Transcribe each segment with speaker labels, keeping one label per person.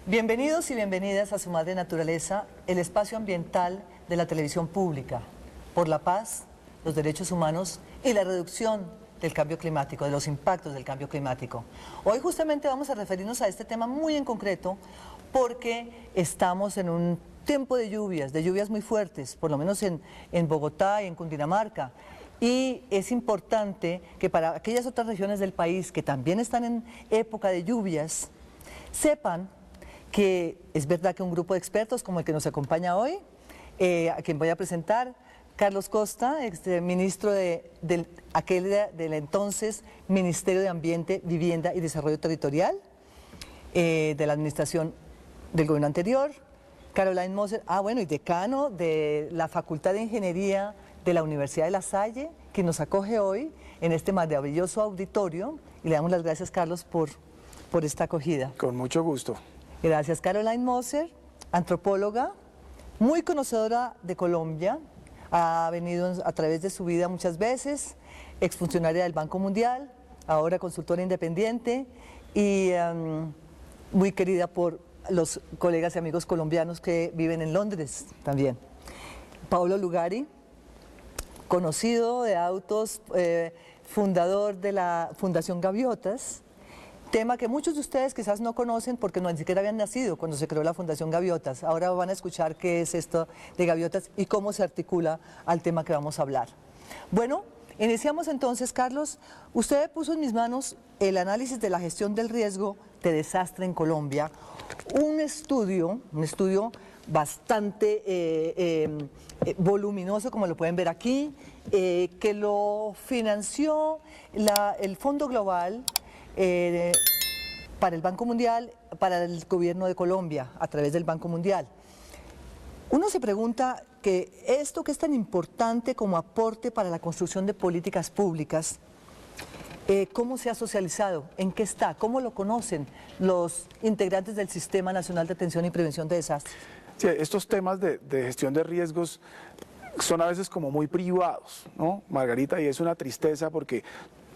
Speaker 1: Bienvenidos y bienvenidas a Su Madre Naturaleza, el espacio ambiental de la televisión pública, por la paz, los derechos humanos y la reducción del cambio climático, de los impactos del cambio climático. Hoy justamente vamos a referirnos a este tema muy en concreto porque estamos en un tiempo de lluvias muy fuertes, por lo menos en Bogotá y en Cundinamarca. Y es importante que para aquellas otras regiones del país que también están en época de lluvias, sepan que es verdad que un grupo de expertos como el que nos acompaña hoy, a quien voy a presentar, Carlos Costa, ministro del entonces Ministerio de Ambiente, Vivienda y Desarrollo Territorial, de la administración del gobierno anterior, Caroline Moser, y decano de la Facultad de Ingeniería de la Universidad de La Salle, que nos acoge hoy en este maravilloso auditorio, y le damos las gracias, Carlos, por esta acogida.
Speaker 2: Con mucho gusto.
Speaker 1: Gracias. Caroline Moser, antropóloga, muy conocedora de Colombia, ha venido a través de su vida muchas veces, exfuncionaria del Banco Mundial, ahora consultora independiente y muy querida por los colegas y amigos colombianos que viven en Londres también. Paulo Lugari, conocido de autos, fundador de la Fundación Gaviotas, tema que muchos de ustedes quizás no conocen porque ni siquiera habían nacido cuando se creó la Fundación Gaviotas. Ahora van a escuchar qué es esto de Gaviotas y cómo se articula al tema que vamos a hablar. Bueno, iniciamos entonces, Carlos. Usted puso en mis manos el análisis de la gestión del riesgo de desastre en Colombia, un estudio bastante voluminoso, como lo pueden ver aquí, que lo financió el Fondo Global para el Banco Mundial, para el gobierno de Colombia, a través del Banco Mundial. Uno se pregunta que esto que es tan importante como aporte para la construcción de políticas públicas, ¿cómo se ha socializado? ¿En qué está? ¿Cómo lo conocen los integrantes del Sistema Nacional de Atención y Prevención de Desastres?
Speaker 2: Sí, estos temas de gestión de riesgos son a veces como muy privados, ¿no, Margarita? Y es una tristeza porque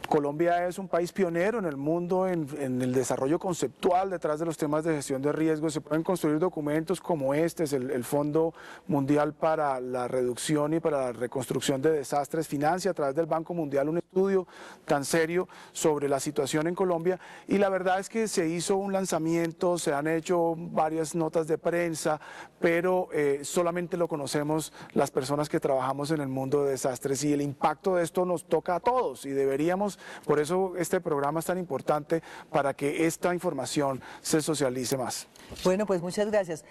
Speaker 2: Colombia es un país pionero en el mundo en el desarrollo conceptual detrás de los temas de gestión de riesgos. Se pueden construir documentos como este, es el Fondo Mundial para la Reducción y para la Reconstrucción de Desastres, financia a través del Banco Mundial un estudio tan serio sobre la situación en Colombia, y la verdad es que se hizo un lanzamiento, se han hecho varias notas de prensa, pero solamente lo conocemos las personas que trabajamos en el mundo de desastres, y el impacto de esto nos toca a todos y deberíamos. Por eso este programa es tan importante, para que esta información se socialice más.
Speaker 1: Bueno, pues muchas gracias.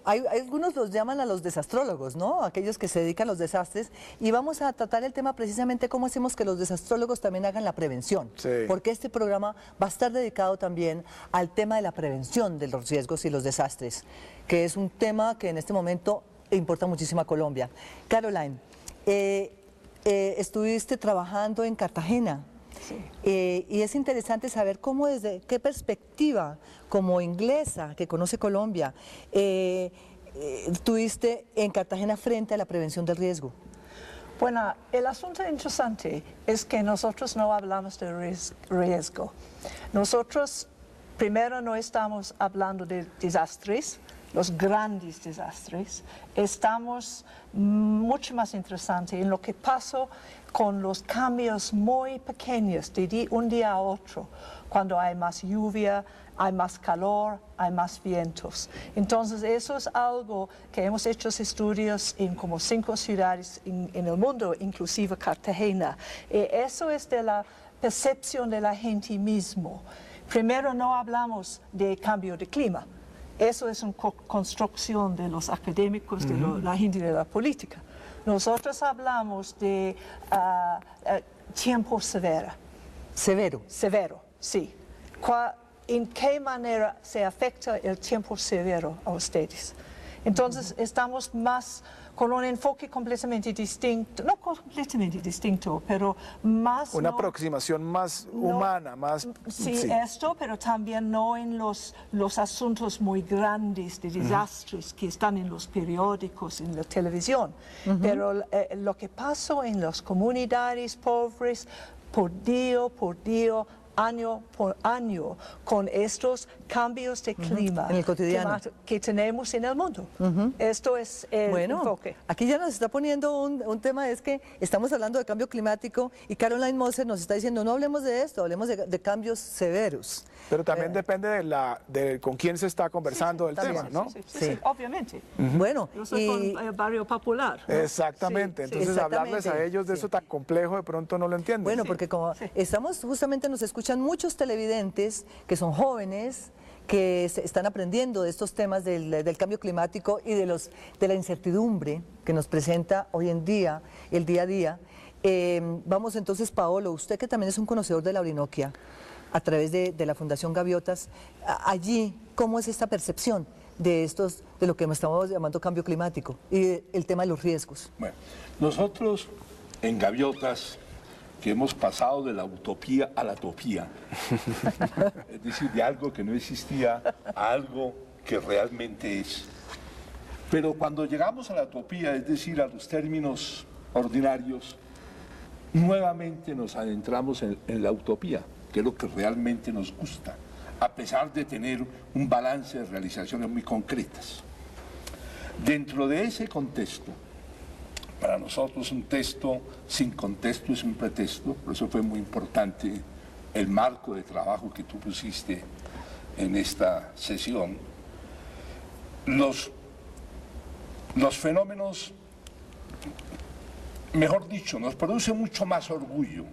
Speaker 1: Algunos los llaman a los desastrólogos, ¿no? Aquellos que se dedican a los desastres, y vamos a tratar el tema precisamente cómo hacemos que los desastrólogos también hagan la prevención.
Speaker 2: Sí.
Speaker 1: Porque este programa va a estar dedicado también al tema de la prevención de los riesgos y los desastres, que es un tema que en este momento importa muchísimo a Colombia. Caroline, estuviste trabajando en Cartagena.
Speaker 3: Sí.
Speaker 1: Y es interesante saber cómo, desde qué perspectiva, como inglesa que conoce Colombia, estuviste en Cartagena frente a la prevención del riesgo.
Speaker 3: Bueno, el asunto interesante es que nosotros no hablamos de riesgo. Nosotros primero no estamos hablando de desastres, los grandes desastres. Estamos mucho más interesantes en lo que pasó con los cambios muy pequeños de un día a otro, cuando hay más lluvia, hay más calor, hay más vientos. Entonces eso es algo que hemos hecho estudios en como 5 ciudades en el mundo, inclusive Cartagena. Eso es de la percepción de la gente mismo. Primero no hablamos de cambio de clima. Eso es una construcción de los académicos, de la gente de la política. Nosotros hablamos de tiempo severo.
Speaker 1: Severo.
Speaker 3: Severo, sí. ¿En qué manera se afecta el tiempo severo a ustedes? Entonces estamos más con un enfoque completamente distinto, no completamente distinto, pero más...
Speaker 2: Una aproximación más humana, más...
Speaker 3: Sí, esto, pero también no en los asuntos muy grandes de desastres que están en los periódicos, en la televisión. Pero lo que pasó en las comunidades pobres, por día año por año con estos cambios de clima
Speaker 1: en el cotidiano
Speaker 3: que tenemos en el mundo. Esto es el enfoque.
Speaker 1: Aquí ya nos está poniendo un tema, es que estamos hablando de cambio climático y Caroline Moser nos está diciendo, no hablemos de esto, hablemos de cambios severos.
Speaker 2: Pero también depende de con quién se está conversando el tema, ¿no?
Speaker 3: Sí, obviamente.
Speaker 1: Bueno,
Speaker 3: yo soy con el barrio popular, ¿no?
Speaker 2: Exactamente, entonces hablarles a ellos de eso tan complejo de pronto no lo entienden.
Speaker 1: Bueno, porque como estamos, justamente nos escuchan muchos televidentes que son jóvenes, que están aprendiendo de estos temas del cambio climático y de la incertidumbre que nos presenta hoy en día, el día a día. Vamos entonces, Paolo, usted que también es un conocedor de la Orinoquia, a través de la Fundación Gaviotas, allí, ¿cómo es esta percepción de lo que estamos llamando cambio climático y el tema de los riesgos?
Speaker 4: Bueno, nosotros en Gaviotas, que hemos pasado de la utopía a la topía, es decir, de algo que no existía a algo que realmente es. Pero cuando llegamos a la utopía, es decir, a los términos ordinarios, nuevamente nos adentramos en la utopía, que es lo que realmente nos gusta, a pesar de tener un balance de realizaciones muy concretas. Dentro de ese contexto, para nosotros un texto sin contexto es un pretexto, por eso fue muy importante el marco de trabajo que tú pusiste en esta sesión. Los fenómenos, mejor dicho, nos produce mucho más orgullo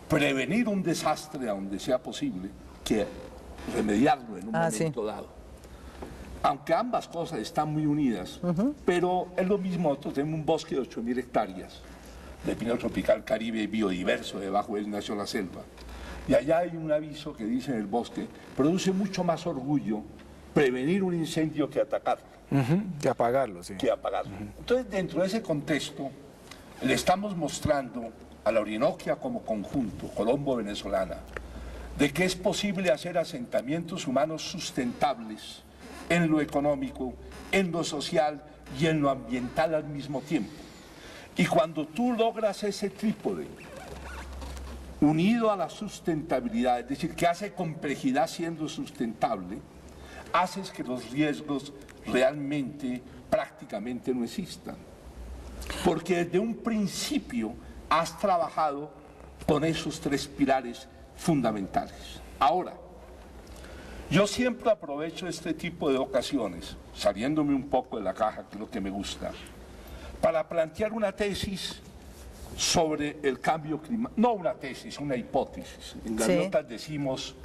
Speaker 4: prevenir un desastre a donde sea posible que remediarlo en un momento dado. Aunque ambas cosas están muy unidas, pero es lo mismo. Nosotros tenemos un bosque de 8.000 hectáreas de pino tropical caribe biodiverso, debajo de él nació la selva. Y allá hay un aviso que dice en el bosque, produce mucho más orgullo prevenir un incendio que atacarlo.
Speaker 2: Que apagarlo, sí.
Speaker 4: Que apagarlo. Entonces, dentro de ese contexto, le estamos mostrando a la Orinoquia como conjunto, colombo-venezolana, de que es posible hacer asentamientos humanos sustentables en lo económico, en lo social y en lo ambiental al mismo tiempo. Y cuando tú logras ese trípode unido a la sustentabilidad, es decir, que hace complejidad siendo sustentable, haces que los riesgos realmente, prácticamente no existan. Porque desde un principio has trabajado con esos tres pilares fundamentales. Ahora, yo siempre aprovecho este tipo de ocasiones, saliéndome un poco de la caja, que es lo que me gusta, para plantear una tesis sobre el cambio climático. No una tesis, una hipótesis. En Gaviotas decimos,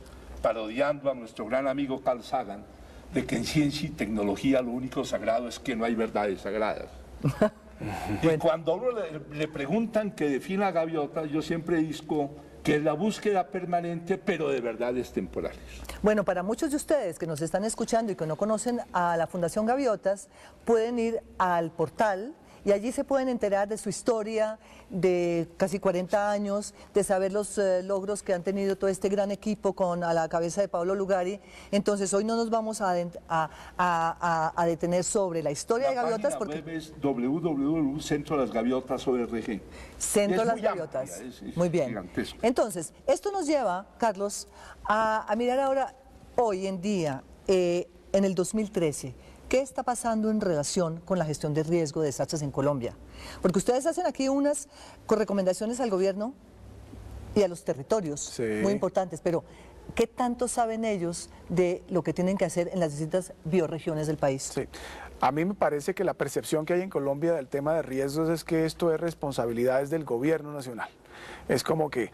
Speaker 4: parodiando a nuestro gran amigo Carl Sagan, de que en ciencia y tecnología lo único sagrado es que no hay verdades sagradas. Y cuando a uno le preguntan que defina Gaviotas, yo siempre digo que es la búsqueda permanente, pero de verdades temporales.
Speaker 1: Bueno, para muchos de ustedes que nos están escuchando y que no conocen a la Fundación Gaviotas, pueden ir al portal y allí se pueden enterar de su historia de casi 40 años, de saber los logros que han tenido todo este gran equipo a la cabeza de Pablo Lugari. Entonces hoy no nos vamos a detener sobre la historia de Gaviotas.
Speaker 4: La página web es www.centrolasgaviotas.org.
Speaker 1: Centro Las Gaviotas. Muy bien.
Speaker 4: Gigantesco.
Speaker 1: Entonces, esto nos lleva, Carlos, a mirar ahora, hoy en día, en el 2013, ¿qué está pasando en relación con la gestión de riesgo de desastres en Colombia? Porque ustedes hacen aquí unas recomendaciones al gobierno y a los territorios, muy importantes, pero ¿qué tanto saben ellos de lo que tienen que hacer en las distintas bioregiones del país?
Speaker 2: Sí. A mí me parece que la percepción que hay en Colombia del tema de riesgos es que esto es responsabilidad del gobierno nacional. Es como que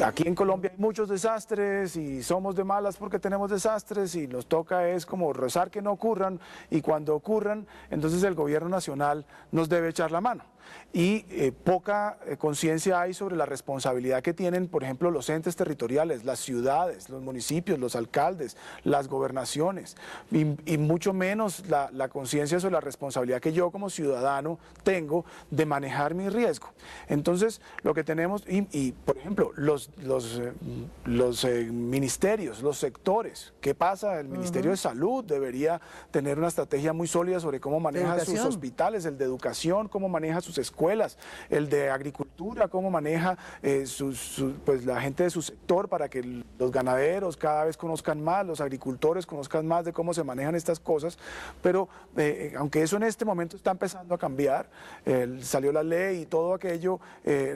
Speaker 2: aquí en Colombia hay muchos desastres y somos de malas porque tenemos desastres y nos toca es como rezar que no ocurran, y cuando ocurran, entonces el gobierno nacional nos debe echar la mano. Y poca conciencia hay sobre la responsabilidad que tienen, por ejemplo, los entes territoriales, las ciudades, los municipios, los alcaldes, las gobernaciones, y mucho menos la conciencia sobre la responsabilidad que yo como ciudadano tengo de manejar mi riesgo. Entonces, lo que tenemos, y por ejemplo, los ministerios, los sectores, ¿qué pasa? El Ministerio de Salud debería tener una estrategia muy sólida sobre cómo maneja sus hospitales, el de educación, cómo maneja sus sus escuelas, el de agricultura, cómo maneja pues la gente de su sector para que los ganaderos cada vez conozcan más, los agricultores conozcan más de cómo se manejan estas cosas, pero aunque eso en este momento está empezando a cambiar, salió la ley y todo aquello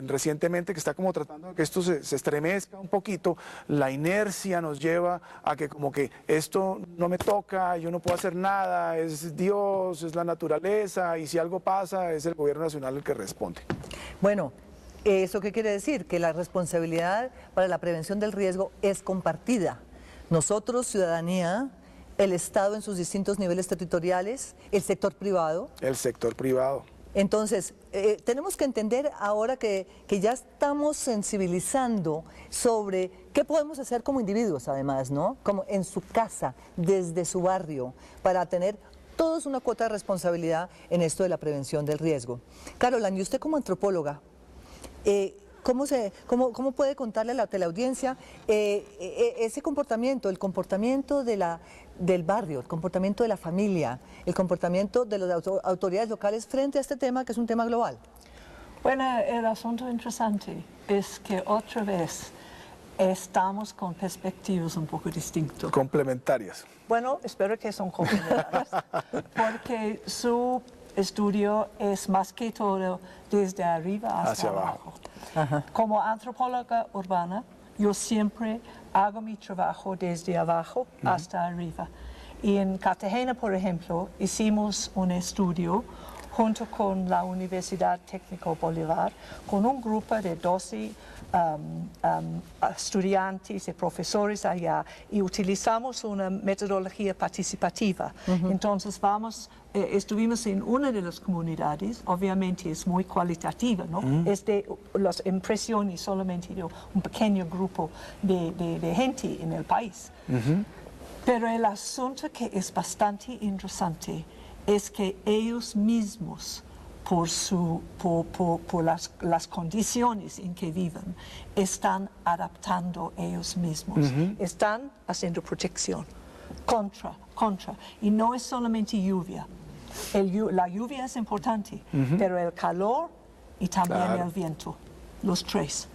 Speaker 2: recientemente que está como tratando de que esto se estremezca un poquito, la inercia nos lleva a que como que esto no me toca, yo no puedo hacer nada, es Dios, es la naturaleza, y si algo pasa es el gobierno nacional el que responde.
Speaker 1: Bueno, ¿eso qué quiere decir? Que la responsabilidad para la prevención del riesgo es compartida. Nosotros, ciudadanía, el Estado en sus distintos niveles territoriales, el sector privado.
Speaker 2: El sector privado.
Speaker 1: Entonces, tenemos que entender ahora que ya estamos sensibilizando sobre qué podemos hacer como individuos, además, ¿no? Como en su casa, desde su barrio, para tener todos una cuota de responsabilidad en esto de la prevención del riesgo. Caroline, y usted como antropóloga, ¿cómo puede contarle a la teleaudiencia ese comportamiento, el comportamiento del barrio, el comportamiento de la familia, el comportamiento de las autoridades locales frente a este tema que es un tema global?
Speaker 3: Bueno, el asunto interesante es que otra vez estamos con perspectivas un poco distintas.
Speaker 2: Complementarias.
Speaker 3: Bueno, espero que son complementarias, porque su estudio es más que todo desde arriba hacia abajo.
Speaker 1: Ajá.
Speaker 3: Como antropóloga urbana, yo siempre hago mi trabajo desde abajo hasta arriba. Y en Cartagena, por ejemplo, hicimos un estudio junto con la Universidad Técnico Bolívar, con un grupo de 12 estudiantes y profesores allá, y utilizamos una metodología participativa. Entonces estuvimos en una de las comunidades, obviamente es muy cualitativa, ¿no? Es de las impresiones solamente de un pequeño grupo de gente en el país. Pero el asunto que es bastante interesante es que ellos mismos, por las condiciones en que viven, están adaptando ellos mismos, están haciendo protección contra. Y no es solamente lluvia. La lluvia es importante, pero el calor y también el viento, los tres.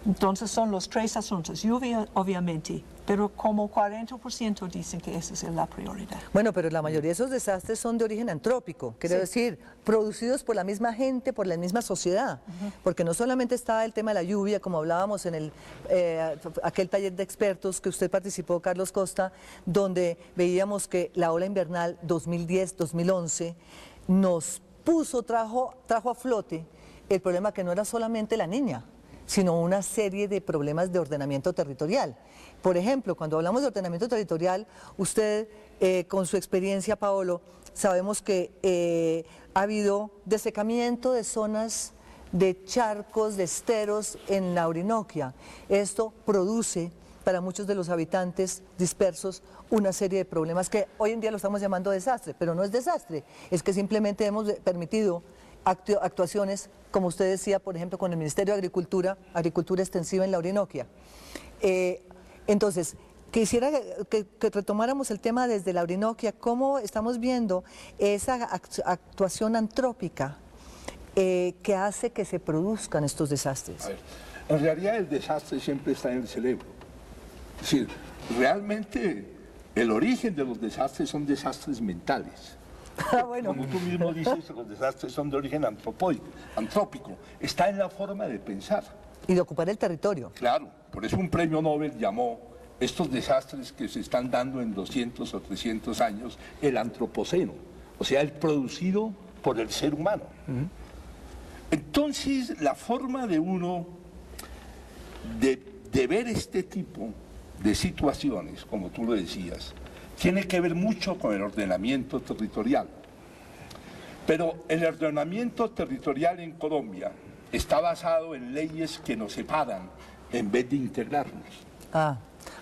Speaker 3: Entonces son los tres asuntos. Lluvia, obviamente, pero como 40% dicen que esa es la prioridad.
Speaker 1: Bueno, pero la mayoría de esos desastres son de origen antrópico, quiero decir, producidos por la misma gente, por la misma sociedad, porque no solamente está el tema de la lluvia, como hablábamos en aquel taller de expertos que usted participó, Carlos Costa, donde veíamos que la ola invernal 2010-2011 nos trajo a flote el problema que no era solamente la niña, sino una serie de problemas de ordenamiento territorial. Por ejemplo, cuando hablamos de ordenamiento territorial, usted, con su experiencia, Paolo, sabemos que ha habido desecamiento de zonas de charcos, de esteros en la Orinoquia. Esto produce para muchos de los habitantes dispersos una serie de problemas que hoy en día lo estamos llamando desastre, pero no es desastre, es que simplemente hemos permitido actuaciones, como usted decía, por ejemplo, con el Ministerio de Agricultura extensiva en la Orinoquia. Entonces, quisiera que retomáramos el tema desde la Orinoquia, cómo estamos viendo esa actuación antrópica que hace que se produzcan estos desastres.
Speaker 4: A ver, en realidad el desastre siempre está en el cerebro. Es decir, realmente el origen de los desastres son desastres mentales.
Speaker 1: Bueno.
Speaker 4: Como tú mismo dices, los desastres son de origen antrópico. Está en la forma de pensar.
Speaker 1: Y de ocupar el territorio.
Speaker 4: Claro, por eso un premio Nobel llamó estos desastres que se están dando en 200 o 300 años el antropoceno, o sea, el producido por el ser humano. Entonces, la forma de uno de ver este tipo de situaciones, como tú lo decías, tiene que ver mucho con el ordenamiento territorial. Pero el ordenamiento territorial en Colombia está basado en leyes que nos separan en vez de integrarnos.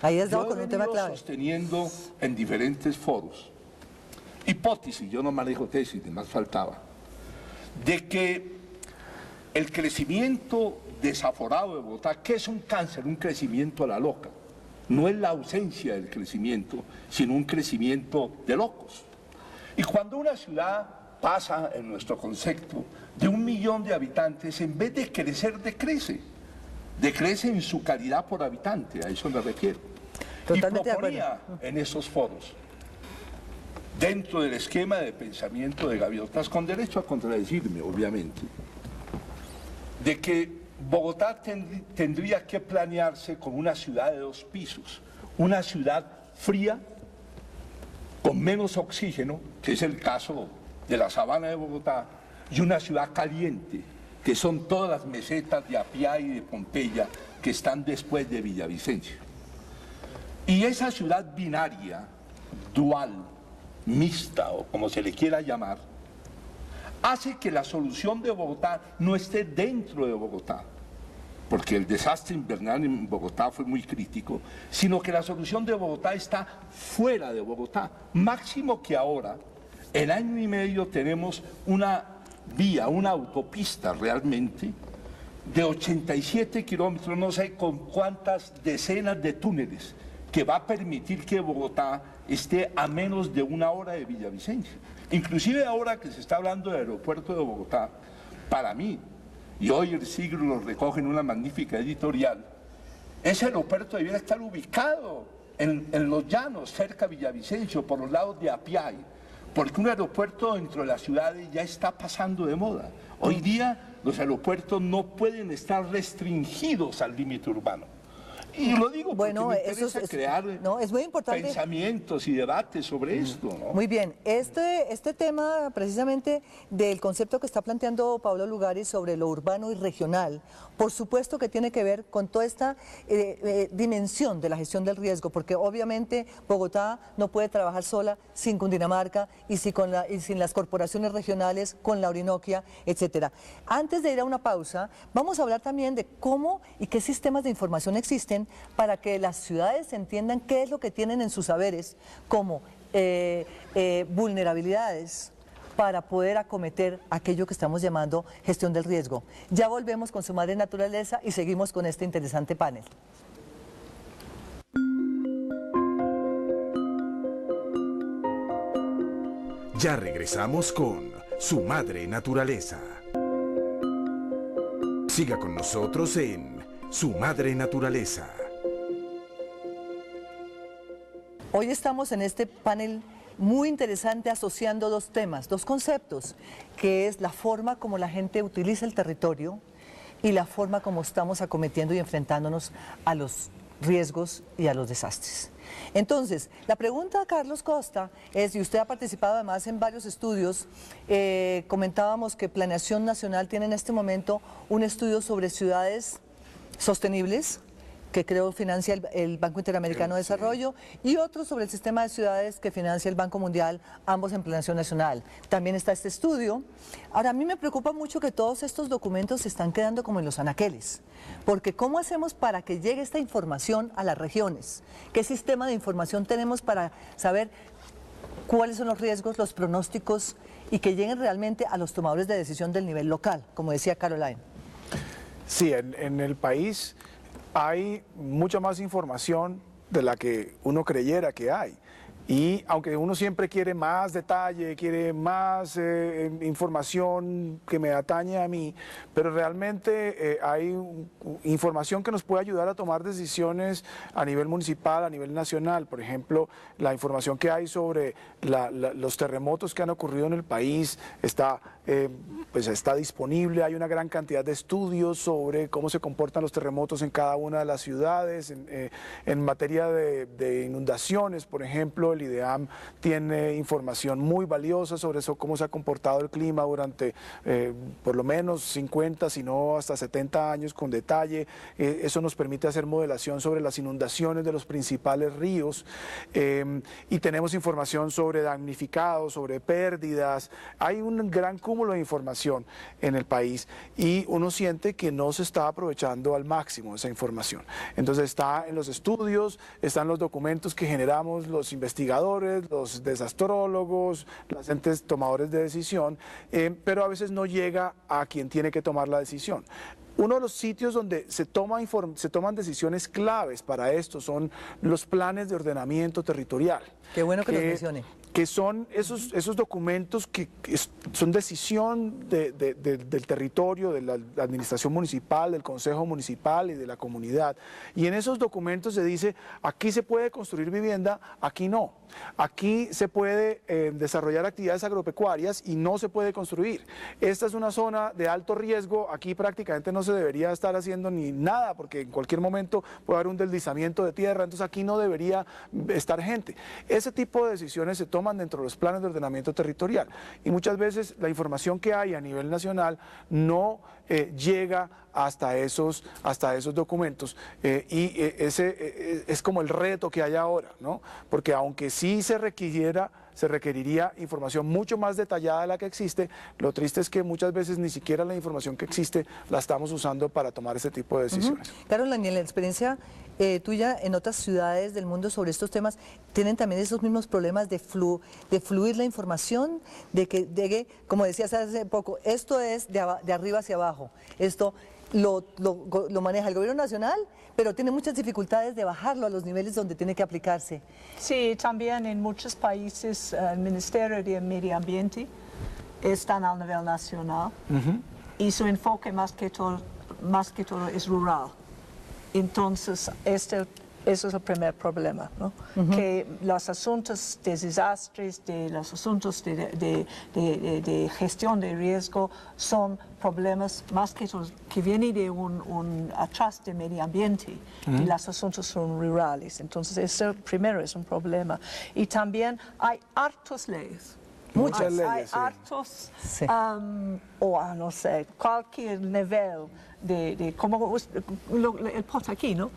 Speaker 1: Ahí has dado con un tema clave.
Speaker 4: Yo he venido sosteniendo en diferentes foros, hipótesis, yo no manejo tesis, de más faltaba, de que el crecimiento desaforado de Bogotá, que es un cáncer, un crecimiento a la loca, no es la ausencia del crecimiento, sino un crecimiento de locos. Y cuando una ciudad pasa, en nuestro concepto, de 1 millón de habitantes, en vez de crecer, decrece. Decrece en su calidad por habitante, a eso me refiero.
Speaker 1: Totalmente
Speaker 4: y proponía
Speaker 1: de acuerdo.
Speaker 4: en esos foros, dentro del esquema de pensamiento de Gaviotas, con derecho a contradecirme, obviamente, de que Bogotá tendría que planearse como una ciudad de 2 pisos, una ciudad fría, con menos oxígeno, que es el caso de la sabana de Bogotá, y una ciudad caliente, que son todas las mesetas de Apiá y de Pompeya que están después de Villavicencio. Y esa ciudad binaria, dual, mixta o como se le quiera llamar, hace que la solución de Bogotá no esté dentro de Bogotá, porque el desastre invernal en Bogotá fue muy crítico, sino que la solución de Bogotá está fuera de Bogotá. Máximo que ahora, en año y medio, tenemos una vía, una autopista realmente, de 87 kilómetros, no sé con cuántas decenas de túneles, que va a permitir que Bogotá esté a menos de 1 hora de Villavicencio. Inclusive ahora que se está hablando del aeropuerto de Bogotá, para mí, y hoy El Siglo lo recoge en una magnífica editorial, ese aeropuerto debiera estar ubicado en los llanos, cerca de Villavicencio, por los lados de Apiay, porque un aeropuerto dentro de las ciudades ya está pasando de moda. Hoy día los aeropuertos no pueden estar restringidos al límite urbano. Y lo digo porque
Speaker 1: Bueno,
Speaker 4: me
Speaker 1: eso
Speaker 4: interesa
Speaker 1: es,
Speaker 4: crear
Speaker 1: no, es muy importante.
Speaker 4: pensamientos y debates sobre esto, ¿no?
Speaker 1: Muy bien, este tema precisamente del concepto que está planteando Pablo Lugares sobre lo urbano y regional, por supuesto que tiene que ver con toda esta dimensión de la gestión del riesgo, porque obviamente Bogotá no puede trabajar sola sin Cundinamarca y sin las corporaciones regionales, con la Orinoquia, etcétera. Antes de ir a una pausa, vamos a hablar también de cómo y qué sistemas de información existen para que las ciudades entiendan qué es lo que tienen en sus saberes como vulnerabilidades para poder acometer aquello que estamos llamando gestión del riesgo. Ya volvemos con Su Madre Naturaleza y seguimos con este interesante panel.
Speaker 5: Ya regresamos con Su Madre Naturaleza. Siga con nosotros en Su Madre Naturaleza.
Speaker 1: Hoy estamos en este panel muy interesante asociando 2 temas, 2 conceptos, que es la forma como la gente utiliza el territorio y la forma como estamos acometiendo y enfrentándonos a los riesgos y a los desastres. Entonces, la pregunta a Carlos Costa es, y usted ha participado además en varios estudios, comentábamos que Planeación Nacional tiene en este momento un estudio sobre ciudades sostenibles, que creo financia el Banco Interamericano de Desarrollo, y otro sobre el sistema de ciudades que financia el Banco Mundial, ambos en Planeación Nacional. También está este estudio. Ahora, a mí me preocupa mucho que todos estos documentos se están quedando como en los anaqueles, porque ¿cómo hacemos para que llegue esta información a las regiones? ¿Qué sistema de información tenemos para saber cuáles son los riesgos, los pronósticos, y que lleguen realmente a los tomadores de decisión del nivel local, como decía Caroline?
Speaker 2: Sí, en el país hay mucha más información de la que uno creyera que hay. Y aunque uno siempre quiere más detalle, quiere más información que me atañe a mí, pero realmente hay información que nos puede ayudar a tomar decisiones a nivel municipal, a nivel nacional. Por ejemplo, la información que hay sobre los terremotos que han ocurrido en el país está disponible. Hay una gran cantidad de estudios sobre cómo se comportan los terremotos en cada una de las ciudades. En materia de inundaciones, por ejemplo, el IDEAM tiene información muy valiosa sobre eso, cómo se ha comportado el clima durante por lo menos 50, si no hasta 70 años con detalle. Eso nos permite hacer modelación sobre las inundaciones de los principales ríos, y tenemos información sobre damnificados, sobre pérdidas. Hay un gran cúmulo de información en el país y uno siente que no se está aprovechando al máximo esa información. Entonces está en los estudios, están los documentos que generamos los investigadores, los desastrólogos, los entes tomadores de decisión, pero a veces no llega a quien tiene que tomar la decisión. uno de los sitios donde se toman decisiones claves para esto son los planes de ordenamiento territorial.
Speaker 1: Qué bueno que los mencione.
Speaker 2: Que son esos documentos que son decisión del territorio, de la administración municipal, del consejo municipal y de la comunidad. Y en esos documentos se dice, aquí se puede construir vivienda, aquí no. Aquí se puede desarrollar actividades agropecuarias y no se puede construir. Esta es una zona de alto riesgo, aquí prácticamente no se debería estar haciendo ni nada, porque en cualquier momento puede haber un deslizamiento de tierra, entonces aquí no debería estar gente. Ese tipo de decisiones se toman dentro de los planes de ordenamiento territorial y muchas veces la información que hay a nivel nacional no llega hasta esos documentos ese es como el reto que hay ahora, ¿no? Porque aunque sí se requeriría información mucho más detallada de la que existe, lo triste es que muchas veces ni siquiera la información que existe la estamos usando para tomar ese tipo de decisiones.
Speaker 1: Claro, Daniel, la experiencia tuya en otras ciudades del mundo sobre estos temas, ¿tienen también esos mismos problemas de fluir la información? De que llegue, como decías hace poco, esto es de arriba hacia abajo, esto lo maneja el gobierno nacional, pero tiene muchas dificultades de bajarlo a los niveles donde tiene que aplicarse.
Speaker 3: Sí, también en muchos países el Ministerio de Medio Ambiente está a nivel nacional y su enfoque más que todo es rural. Entonces, eso es el primer problema, ¿no? Que los asuntos de desastres, los asuntos de gestión de riesgo son problemas más que todo que vienen de un atrás de medio ambiente y los asuntos son rurales. Entonces, eso primero es un problema. Y también hay hartas leyes.
Speaker 2: Muchas leyes,
Speaker 3: hay
Speaker 2: sí.
Speaker 3: hartos,
Speaker 1: Sí.
Speaker 3: no sé, cualquier nivel de como el pot aquí, ¿no?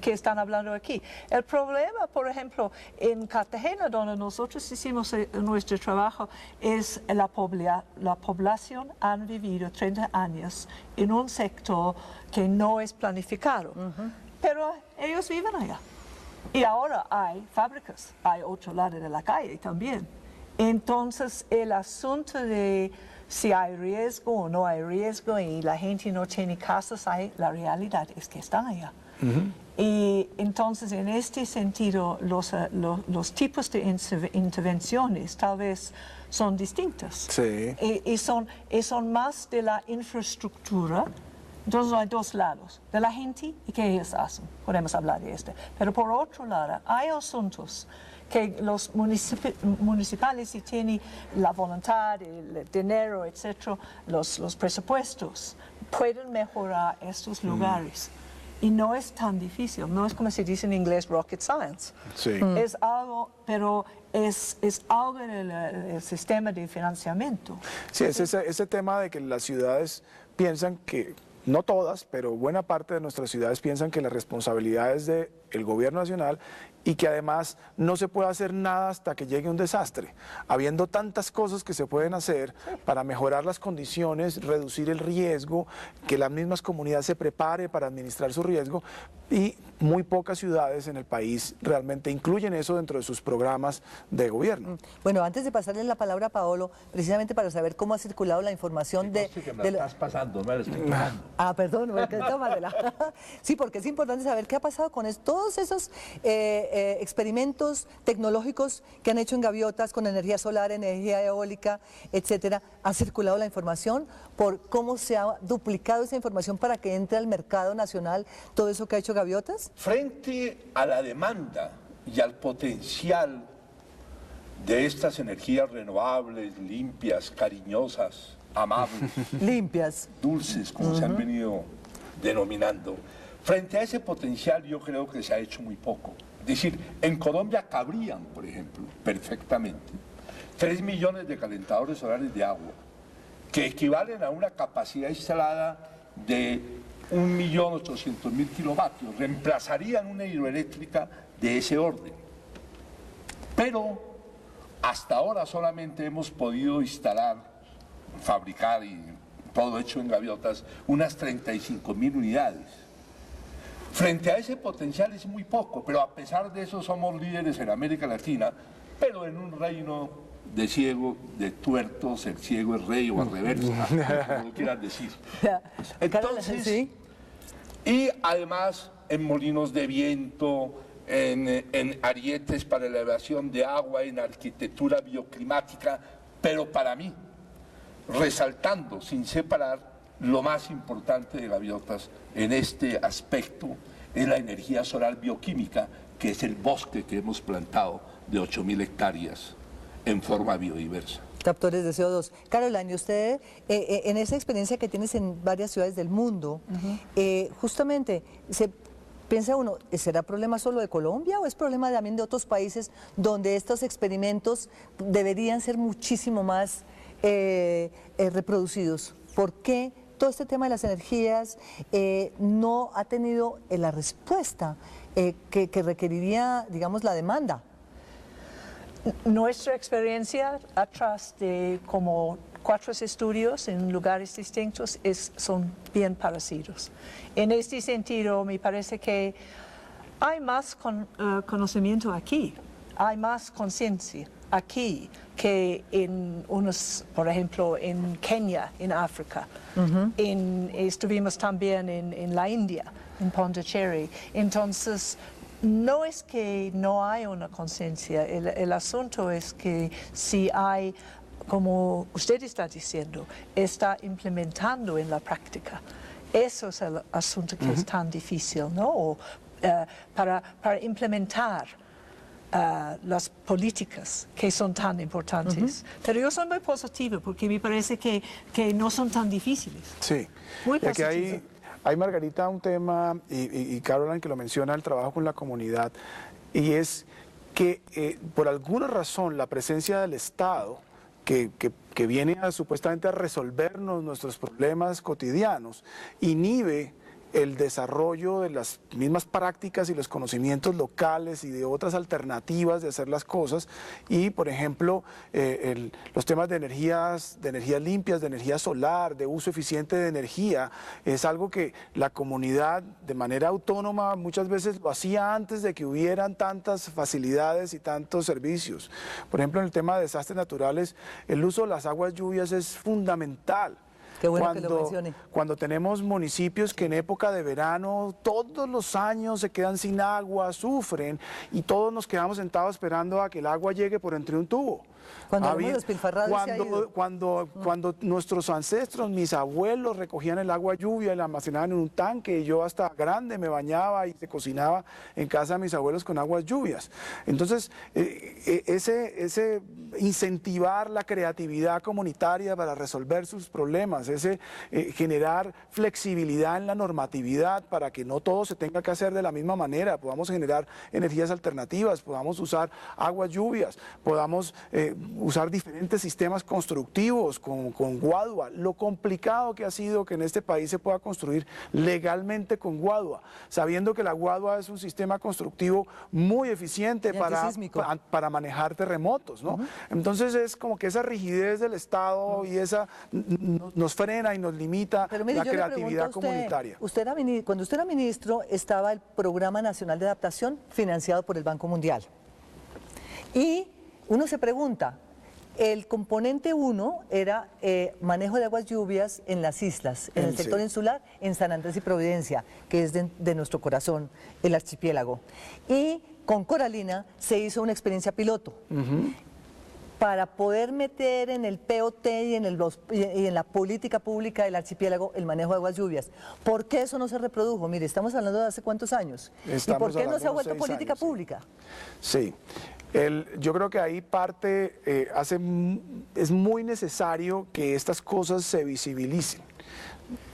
Speaker 3: Que están hablando aquí. El problema, por ejemplo, en Cartagena, donde nosotros hicimos nuestro trabajo, es la población ha vivido 30 años en un sector que no es planificado, pero ellos viven allá. Y ahora hay fábricas, hay otro lado de la calle también. Entonces, el asunto de si hay riesgo o no hay riesgo y la gente no tiene casas, la realidad es que están allá. Y entonces, en este sentido, los tipos de intervenciones tal vez son distintos.
Speaker 2: Sí.
Speaker 3: Y son más de la infraestructura. Entonces hay dos lados, de la gente y qué ellos hacen. Podemos hablar de esto. Pero por otro lado, hay asuntos que los municipales, si tienen la voluntad, el dinero, etcétera, los presupuestos, pueden mejorar estos lugares. Y no es tan difícil, no es como se dice en inglés rocket science.
Speaker 2: Sí.
Speaker 3: Es algo, pero es algo en el sistema de financiamiento.
Speaker 2: Sí, es ese tema de que las ciudades piensan que, no todas, pero buena parte de nuestras ciudades piensan que la responsabilidad es del gobierno nacional y que además no se puede hacer nada hasta que llegue un desastre, habiendo tantas cosas que se pueden hacer para mejorar las condiciones, reducir el riesgo, que las mismas comunidades se prepare para administrar su riesgo, y muy pocas ciudades en el país realmente incluyen eso dentro de sus programas de gobierno.
Speaker 1: Bueno, antes de pasarle la palabra a Paolo, precisamente para saber cómo ha circulado la información
Speaker 4: que me la estás pasando, me la estoy tomando.
Speaker 1: Ah, perdón, tómatela. Sí, porque es importante saber qué ha pasado con todos esos experimentos tecnológicos que han hecho en gaviotas con energía solar, energía eólica, etcétera. Ha circulado la información por cómo se ha duplicado esa información para que entre al mercado nacional todo eso que ha hecho Gaviotas.
Speaker 4: Frente a la demanda y al potencial de estas energías renovables, limpias, cariñosas, amables,
Speaker 1: Limpias.
Speaker 4: dulces, como se han venido denominando, frente a ese potencial yo creo que se ha hecho muy poco. Es decir, en Colombia cabrían, por ejemplo, perfectamente 3 millones de calentadores solares de agua, que equivalen a una capacidad instalada de 1.800.000 kilovatios, reemplazarían una hidroeléctrica de ese orden. Pero hasta ahora solamente hemos podido instalar, fabricar y todo hecho en gaviotas, unas 35.000 unidades. Frente a ese potencial es muy poco, pero a pesar de eso somos líderes en América Latina, pero en un reino de ciego, de tuertos, el ciego es rey o al revés, como lo quieras decir. Entonces,
Speaker 1: ¿sí?
Speaker 4: y además en molinos de viento, en arietes para elevación de agua, en arquitectura bioclimática, pero para mí, resaltando, sin separar, lo más importante de Gaviotas en este aspecto es la energía solar bioquímica, que es el bosque que hemos plantado de 8.000 hectáreas en forma biodiversa.
Speaker 1: Captores de CO2. Caroline, usted, en esa experiencia que tienes en varias ciudades del mundo, justamente, piensa uno, ¿será problema solo de Colombia o es problema también de otros países donde estos experimentos deberían ser muchísimo más reproducidos? ¿Por qué todo este tema de las energías no ha tenido la respuesta que requeriría, digamos, la demanda?
Speaker 3: Nuestra experiencia atrás de como 4 estudios en lugares distintos son bien parecidos. En este sentido, me parece que hay más conocimiento aquí, hay más conciencia aquí que en por ejemplo, en Kenia, en África. Estuvimos también en la India, en Pondicherry. Entonces, no es que no hay una conciencia, el asunto es que si hay, como usted está diciendo, está implementando en la práctica. Eso es el asunto que es tan difícil, ¿no? Para implementar las políticas que son tan importantes. Pero yo soy muy positiva porque me parece que no son tan difíciles.
Speaker 2: Sí.
Speaker 3: Muy
Speaker 2: Y aquí
Speaker 3: positiva.
Speaker 2: hay, Margarita, un tema, y Caroline que lo menciona, el trabajo con la comunidad, y es que por alguna razón la presencia del Estado, que viene supuestamente a resolvernos nuestros problemas cotidianos, inhibe el desarrollo de las mismas prácticas y los conocimientos locales y de otras alternativas de hacer las cosas, y por ejemplo los temas de energías limpias, de energía solar, de uso eficiente de energía, es algo que la comunidad de manera autónoma muchas veces lo hacía antes de que hubieran tantas facilidades y tantos servicios. Por ejemplo, en el tema de desastres naturales, el uso de las aguas lluvias es fundamental.
Speaker 1: Qué bueno que lo mencione.
Speaker 2: Cuando tenemos municipios que en época de verano todos los años se quedan sin agua, sufren, y todos nos quedamos sentados esperando a que el agua llegue por entre un tubo.
Speaker 1: Cuando hemos despilfarrado se ha ido.
Speaker 2: Cuando nuestros ancestros, mis abuelos, recogían el agua lluvia y la almacenaban en un tanque, y yo hasta grande me bañaba y se cocinaba en casa de mis abuelos con aguas lluvias. Entonces, ese incentivar la creatividad comunitaria para resolver sus problemas, ese generar flexibilidad en la normatividad para que no todo se tenga que hacer de la misma manera, podamos generar energías alternativas, podamos usar aguas lluvias, podamos usar diferentes sistemas constructivos con guadua. Lo complicado que ha sido que en este país se pueda construir legalmente con guadua, sabiendo que la guadua es un sistema constructivo muy eficiente para manejar terremotos, ¿no? Entonces es como que esa rigidez del Estado y esa nos frena y nos limita la creatividad comunitaria.
Speaker 1: Cuando usted era ministro, estaba el Programa Nacional de Adaptación financiado por el Banco Mundial. Y uno se pregunta, el componente 1 era manejo de aguas lluvias en las islas, en el sector insular, en San Andrés y Providencia, que es de nuestro corazón, el archipiélago. Y con Coralina se hizo una experiencia piloto. Para poder meter en el POT y en la política pública del archipiélago el manejo de aguas lluvias. ¿Por qué eso no se reprodujo? Mire, estamos hablando de hace cuántos años. ¿Y por qué no se ha vuelto política pública?
Speaker 2: Sí. Yo creo que ahí parte, es muy necesario que estas cosas se visibilicen,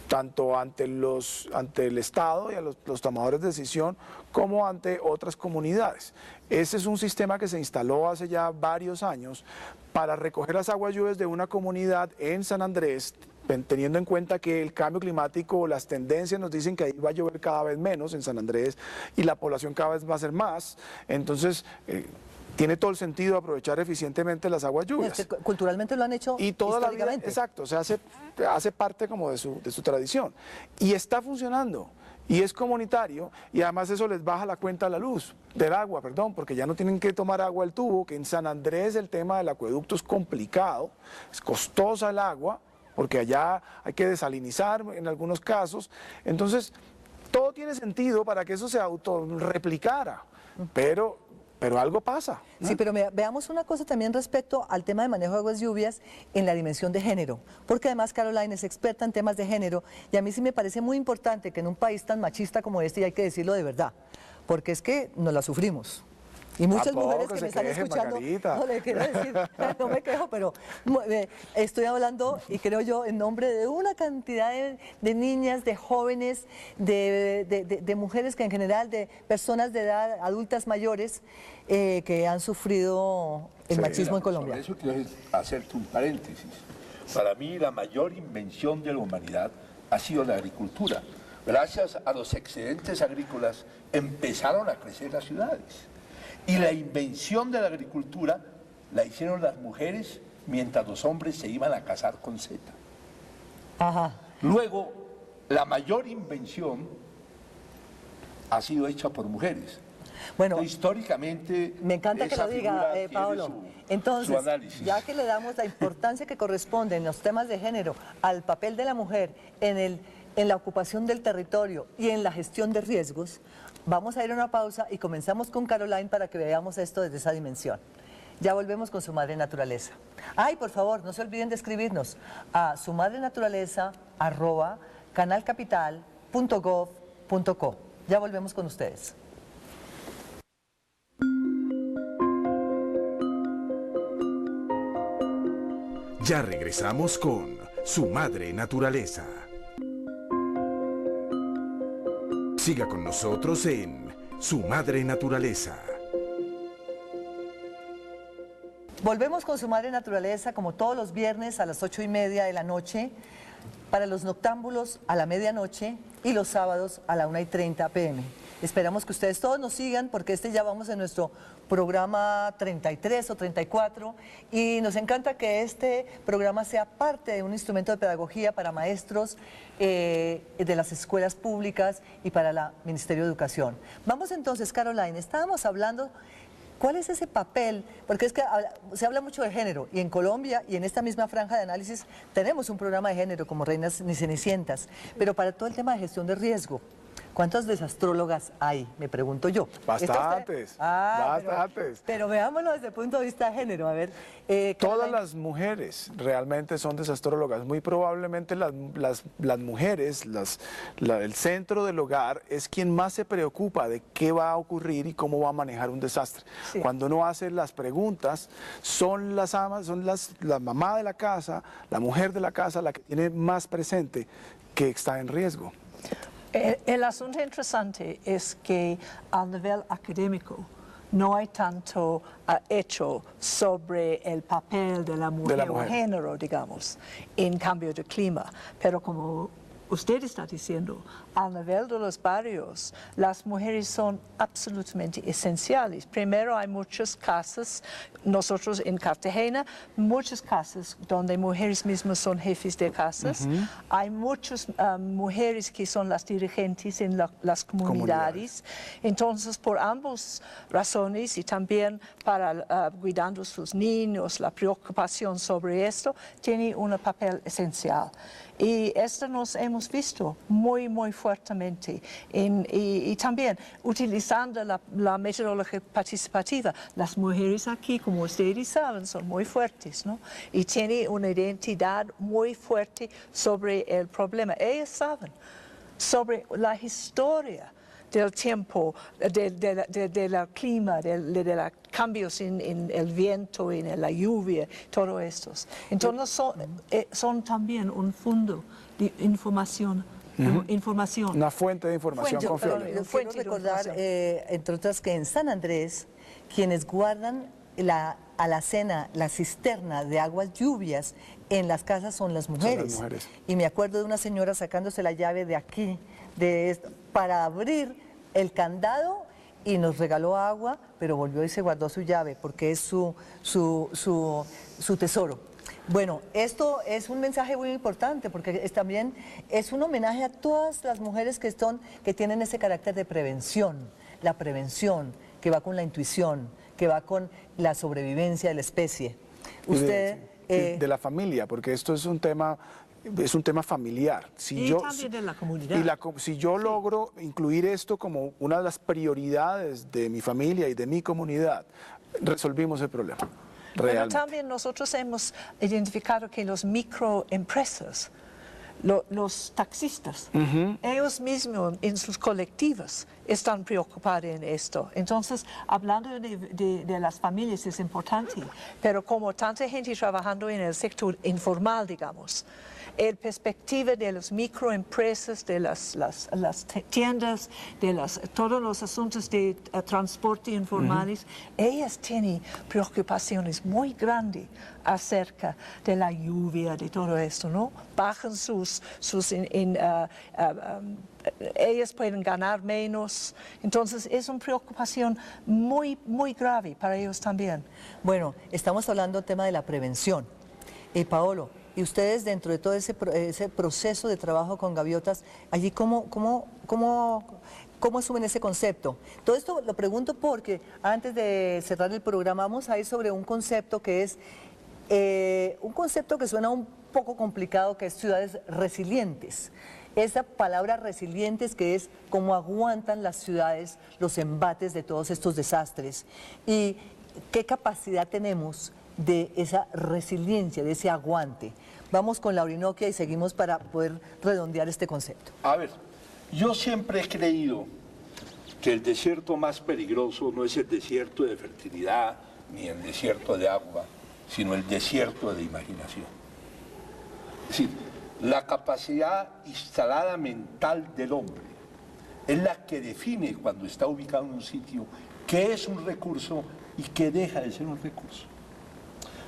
Speaker 2: tanto ante el Estado y a los tomadores de decisión, como ante otras comunidades. Ese es un sistema que se instaló hace ya varios años para recoger las aguas lluvias de una comunidad en San Andrés, teniendo en cuenta que el cambio climático, las tendencias nos dicen que ahí va a llover cada vez menos en San Andrés y la población cada vez va a ser más. Entonces, tiene todo el sentido aprovechar eficientemente las aguas lluvias.
Speaker 1: Es que culturalmente lo han hecho
Speaker 2: y toda la vida,
Speaker 1: históricamente.
Speaker 2: exacto, o sea, hace parte como de su tradición. Y está funcionando. y es comunitario, y además eso les baja la cuenta a la luz, del agua, perdón, porque ya no tienen que tomar agua del tubo, que en San Andrés el tema del acueducto es complicado, es costosa el agua, porque allá hay que desalinizar en algunos casos. Entonces, todo tiene sentido para que eso se autorreplicara, pero algo pasa, ¿no?
Speaker 1: Sí, pero veamos una cosa también respecto al tema de manejo de aguas lluvias en la dimensión de género, porque además Caroline es experta en temas de género y a mí sí me parece muy importante que en un país tan machista como este, y hay que decirlo de verdad, porque es que nos la sufrimos. Y muchas
Speaker 2: Tampoco
Speaker 1: mujeres que
Speaker 2: se
Speaker 1: me están
Speaker 2: queje,
Speaker 1: escuchando,
Speaker 2: Margarita.
Speaker 1: no le quiero decir, no me quejo, pero estoy hablando, y creo yo, en nombre de una cantidad de niñas, de jóvenes, de mujeres que en general, de personas de edad, adultas mayores, que han sufrido el machismo en Colombia.
Speaker 4: Sobre eso quiero hacerte un paréntesis. Para mí la mayor invención de la humanidad ha sido la agricultura. Gracias a los excedentes agrícolas empezaron a crecer las ciudades. Y la invención de la agricultura la hicieron las mujeres mientras los hombres se iban a casar con Z.
Speaker 1: Ajá.
Speaker 4: Luego, la mayor invención ha sido hecha por mujeres.
Speaker 1: Bueno,
Speaker 4: históricamente
Speaker 1: me encanta que
Speaker 4: esa
Speaker 1: lo diga,
Speaker 4: figura tiene
Speaker 1: Pablo.
Speaker 4: su
Speaker 1: Entonces,
Speaker 4: análisis.
Speaker 1: ya que le damos la importancia que corresponde en los temas de género al papel de la mujer en la ocupación del territorio y en la gestión de riesgos, vamos a ir a una pausa y comenzamos con Caroline para que veamos esto desde esa dimensión. Ya volvemos con Su Madre Naturaleza. Ay, por favor, no se olviden de escribirnos a sumadrenaturaleza@canalcapital.gov.co. Ya volvemos con ustedes.
Speaker 5: Ya regresamos con Su Madre Naturaleza. Siga con nosotros en Su Madre Naturaleza.
Speaker 1: Volvemos con Su Madre Naturaleza como todos los viernes a las 8:30 de la noche, para los noctámbulos a la medianoche y los sábados a la 1:30 p.m. Esperamos que ustedes todos nos sigan porque ya vamos en nuestro programa 33 o 34 y nos encanta que este programa sea parte de un instrumento de pedagogía para maestros de las escuelas públicas y para el Ministerio de Educación. Vamos entonces, Caroline, estábamos hablando. ¿Cuál es ese papel? Porque es que se habla mucho de género y en Colombia y en esta misma franja de análisis tenemos un programa de género como Reinas ni Cenicientas, pero para todo el tema de gestión de riesgo, ¿cuántas desastrólogas hay? Me pregunto yo.
Speaker 2: Bastantes, bastantes.
Speaker 1: Pero veámoslo desde el punto de vista de género, a ver.
Speaker 2: Todas las mujeres realmente son desastrólogas. Muy probablemente las mujeres, el centro del hogar es quien más se preocupa de qué va a ocurrir y cómo va a manejar un desastre.
Speaker 1: Sí.
Speaker 2: Cuando uno hace las preguntas, son las amas, son la mamá de la casa, la mujer de la casa, la que tiene más presente que está en riesgo.
Speaker 3: El asunto interesante es que a nivel académico no hay tanto hecho sobre el papel de la mujer o género, digamos, en cambio de clima. Pero como usted está diciendo, a nivel de los barrios, las mujeres son absolutamente esenciales. Primero, hay muchas casas, nosotros en Cartagena, muchas casas donde mujeres mismas son jefes de casas. Hay muchas mujeres que son las dirigentes en las comunidades. Entonces, por ambas razones y también para cuidando a sus niños, la preocupación sobre esto, tiene un papel esencial. Y esto nos hemos visto muy, muy fuertemente. Y también utilizando la metodología participativa. Las mujeres aquí, como ustedes saben, son muy fuertes, ¿no? Y tienen una identidad muy fuerte sobre el problema. Ellas saben sobre la historia del tiempo, del clima, de los cambios en el viento, en la lluvia, todo esto. Entonces son también un fondo de información.
Speaker 2: Una fuente de información confiable.
Speaker 1: Yo quiero recordar, entre otras, que en San Andrés, quienes guardan la alacena, la cisterna de aguas lluvias en las casas son las mujeres. Y me acuerdo de una señora sacándose la llave de aquí, para abrir el candado y nos regaló agua, pero volvió y se guardó su llave porque es su tesoro. Bueno, esto es un mensaje muy importante porque también es un homenaje a todas las mujeres que tienen ese carácter de prevención, la prevención que va con la intuición, que va con la sobrevivencia de la especie. Usted...
Speaker 2: de la familia, porque esto es un tema familiar.
Speaker 3: Y también de la comunidad.
Speaker 2: Si yo logro incluir esto como una de las prioridades de mi familia y de mi comunidad, resolvimos el problema.
Speaker 3: Pero
Speaker 2: Realmente.
Speaker 3: también nosotros hemos identificado que los microempresas, los taxistas, ellos mismos en sus colectivos están preocupados en esto. Entonces, hablando de las familias es importante, pero como tanta gente trabajando en el sector informal, digamos, el perspectiva de las microempresas, de las tiendas, de todos los asuntos de transporte informales, ellas tienen preocupaciones muy grandes acerca de la lluvia, de todo esto, ¿no? Bajan ellas pueden ganar menos, entonces es una preocupación muy, muy grave para ellos también.
Speaker 1: Bueno, estamos hablando del tema de la prevención. Paolo, y ustedes dentro de todo ese proceso de trabajo con gaviotas, allí ¿cómo asumen ese concepto? Todo esto lo pregunto porque antes de cerrar el programa vamos a ir sobre un concepto que es un concepto que suena un poco complicado, que es ciudades resilientes. Esa palabra resilientes, que es cómo aguantan las ciudades los embates de todos estos desastres y qué capacidad tenemos de esa resiliencia, de ese aguante. Vamos con la Orinoquia y seguimos para poder redondear este concepto.
Speaker 4: A ver, yo siempre he creído que el desierto más peligroso no es el desierto de fertilidad ni el desierto de agua, sino el desierto de imaginación. Es decir, la capacidad instalada mental del hombre es la que define cuando está ubicado en un sitio qué es un recurso y qué deja de ser un recurso.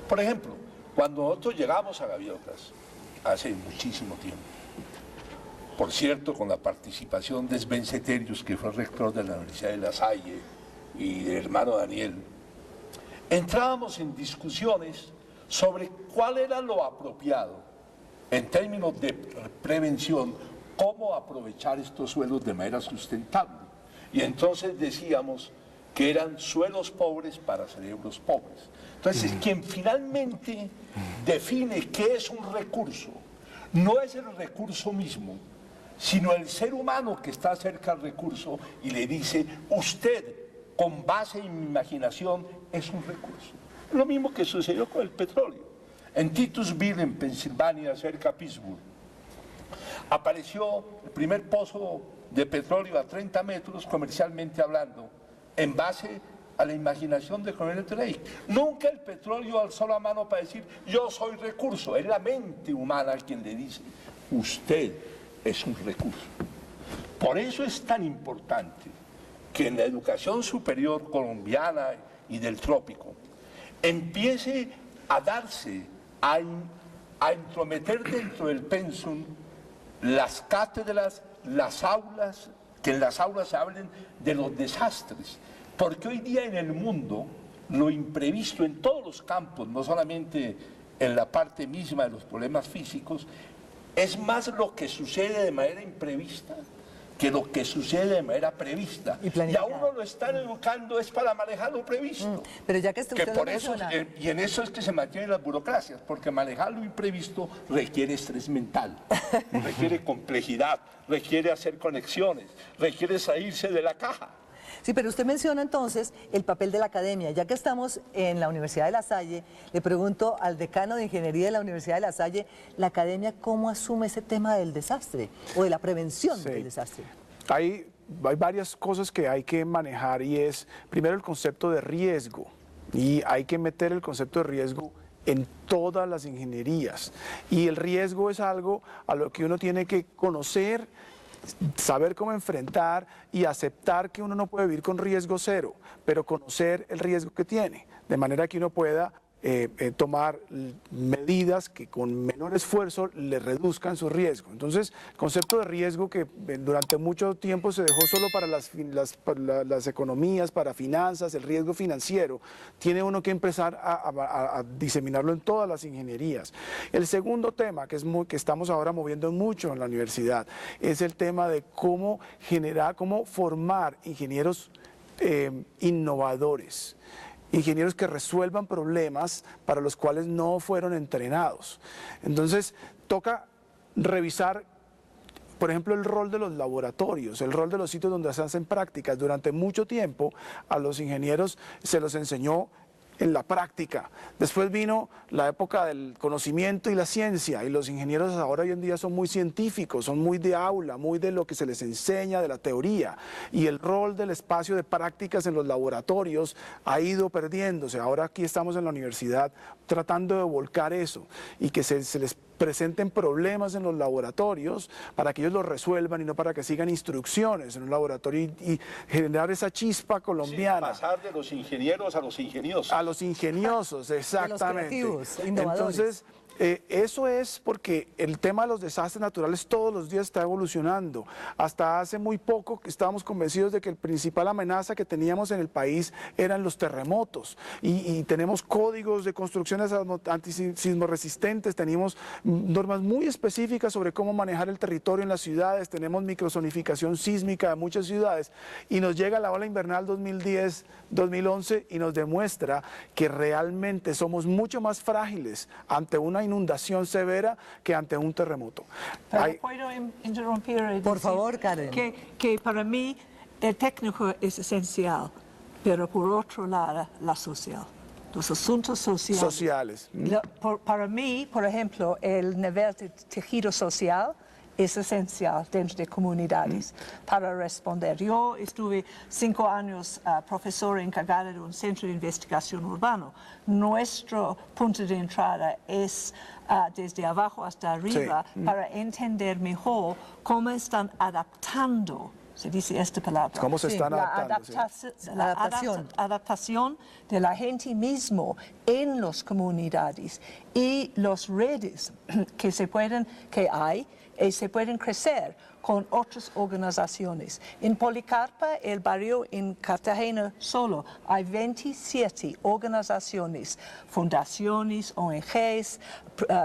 Speaker 4: Por ejemplo, cuando nosotros llegamos a Gaviotas, hace muchísimo tiempo, por cierto, con la participación de Sven Ceterius, que fue rector de la Universidad de La Salle, y del hermano Daniel, entrábamos en discusiones sobre cuál era lo apropiado en términos de prevención, cómo aprovechar estos suelos de manera sustentable. Y entonces decíamos que eran suelos pobres para cerebros pobres. Entonces, quien finalmente define qué es un recurso, no es el recurso mismo, sino el ser humano que está cerca al recurso y le dice, usted, con base en mi imaginación, es un recurso. Lo mismo que sucedió con el petróleo. En Titusville, en Pensilvania, cerca de Pittsburgh, apareció el primer pozo de petróleo a 30 metros, comercialmente hablando, en base a la imaginación de Cornelius Drake. Nunca el petróleo alzó la mano para decir, yo soy recurso. Es la mente humana quien le dice, usted es un recurso. Por eso es tan importante que en la educación superior colombiana y del trópico empiece a darse, a entrometer dentro del pensum las cátedras, las aulas, que en las aulas se hablen de los desastres. Porque hoy día en el mundo, lo imprevisto en todos los campos, no solamente en la parte misma de los problemas físicos, es más lo que sucede de manera imprevista que lo que sucede de manera prevista. Y a uno lo están educando es para manejar lo previsto.
Speaker 1: Pero ya que
Speaker 4: por eso, y en eso es que se mantienen las burocracias, porque manejar lo imprevisto requiere estrés mental, requiere complejidad, requiere hacer conexiones, requiere salirse de la caja.
Speaker 1: Sí, pero usted menciona entonces el papel de la academia. Ya que estamos en la Universidad de La Salle, le pregunto al decano de Ingeniería de la Universidad de La Salle, ¿la academia cómo asume ese tema del desastre o de la prevención del desastre?
Speaker 2: Hay varias cosas que hay que manejar y es, primero, el concepto de riesgo. Y hay que meter el concepto de riesgo en todas las ingenierías. Y el riesgo es algo a lo que uno tiene que conocer, saber cómo enfrentar y aceptar que uno no puede vivir con riesgo cero, pero conocer el riesgo que tiene, de manera que uno pueda tomar medidas que con menor esfuerzo le reduzcan su riesgo. Entonces, el concepto de riesgo que durante mucho tiempo se dejó solo para las economías, para finanzas, el riesgo financiero, tiene uno que empezar a diseminarlo en todas las ingenierías. El segundo tema que estamos ahora moviendo mucho en la universidad es el tema de cómo formar ingenieros innovadores, ingenieros que resuelvan problemas para los cuales no fueron entrenados. Entonces, toca revisar, por ejemplo, el rol de los laboratorios, el rol de los sitios donde se hacen prácticas. Durante mucho tiempo a los ingenieros se los enseñó en la práctica. Después vino la época del conocimiento y la ciencia, y los ingenieros ahora hoy en día son muy científicos, son muy de aula, muy de lo que se les enseña, de la teoría, y el rol del espacio de prácticas en los laboratorios ha ido perdiéndose. Ahora aquí estamos en la universidad tratando de volcar eso y que se les presenten problemas en los laboratorios para que ellos los resuelvan y no para que sigan instrucciones en un laboratorio y generar esa chispa colombiana.
Speaker 6: Sí, pasar de los ingenieros a los ingeniosos.
Speaker 2: A los ingeniosos, exactamente.
Speaker 1: De los creativos, innovadores.
Speaker 2: Entonces, eso es porque el tema de los desastres naturales todos los días está evolucionando. Hasta hace muy poco estábamos convencidos de que la principal amenaza que teníamos en el país eran los terremotos y tenemos códigos de construcciones antisismo resistentes, tenemos normas muy específicas sobre cómo manejar el territorio en las ciudades, tenemos microzonificación sísmica de muchas ciudades y nos llega la ola invernal 2010-2011 y nos demuestra que realmente somos mucho más frágiles ante una inundación severa que ante un terremoto.
Speaker 3: Pero puedo interrumpir y
Speaker 1: Por
Speaker 3: decir
Speaker 1: favor, Karen.
Speaker 3: que para mí el técnico es esencial, pero por otro lado la social, los asuntos sociales. Para mí, por ejemplo, el nivel de tejido social es esencial dentro de comunidades para responder. Yo estuve 5 años profesora encargada de un centro de investigación urbano. Nuestro punto de entrada es desde abajo hasta arriba para entender mejor cómo están adaptando, se dice esta palabra.
Speaker 2: ¿Cómo se están adaptando?
Speaker 3: La adaptación de la gente mismo en las comunidades y las redes que hay y se pueden crecer con otras organizaciones. En Policarpa, el barrio en Cartagena solo, hay 27 organizaciones, fundaciones, ONGs,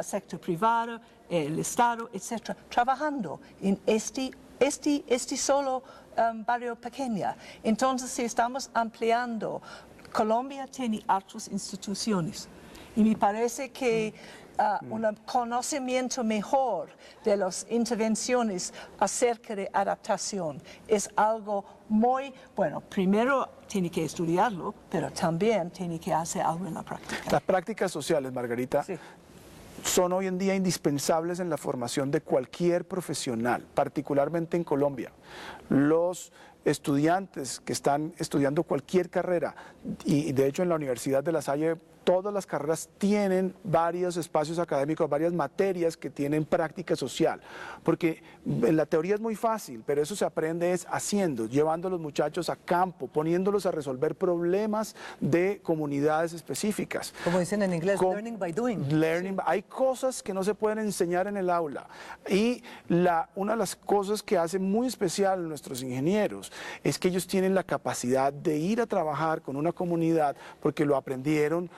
Speaker 3: sector privado, el Estado, etcétera, trabajando en este solo barrio pequeño. Entonces, si estamos ampliando, Colombia tiene otras instituciones y me parece que un conocimiento mejor de las intervenciones acerca de adaptación es algo muy bueno. Primero tiene que estudiarlo, pero también tiene que hacer algo en la práctica.
Speaker 2: Las prácticas sociales, Margarita,
Speaker 3: sí,
Speaker 2: son hoy en día indispensables en la formación de cualquier profesional, particularmente en Colombia. Los estudiantes que están estudiando cualquier carrera, y de hecho en la Universidad de La Salle todas las carreras tienen varios espacios académicos, varias materias que tienen práctica social, porque en la teoría es muy fácil, pero eso se aprende es haciendo, llevando a los muchachos a campo, poniéndolos a resolver problemas de comunidades específicas.
Speaker 1: Como dicen en inglés, learning by doing.
Speaker 2: Hay cosas que no se pueden enseñar en el aula y una de las cosas que hace muy especial a nuestros ingenieros es que ellos tienen la capacidad de ir a trabajar con una comunidad porque lo aprendieron.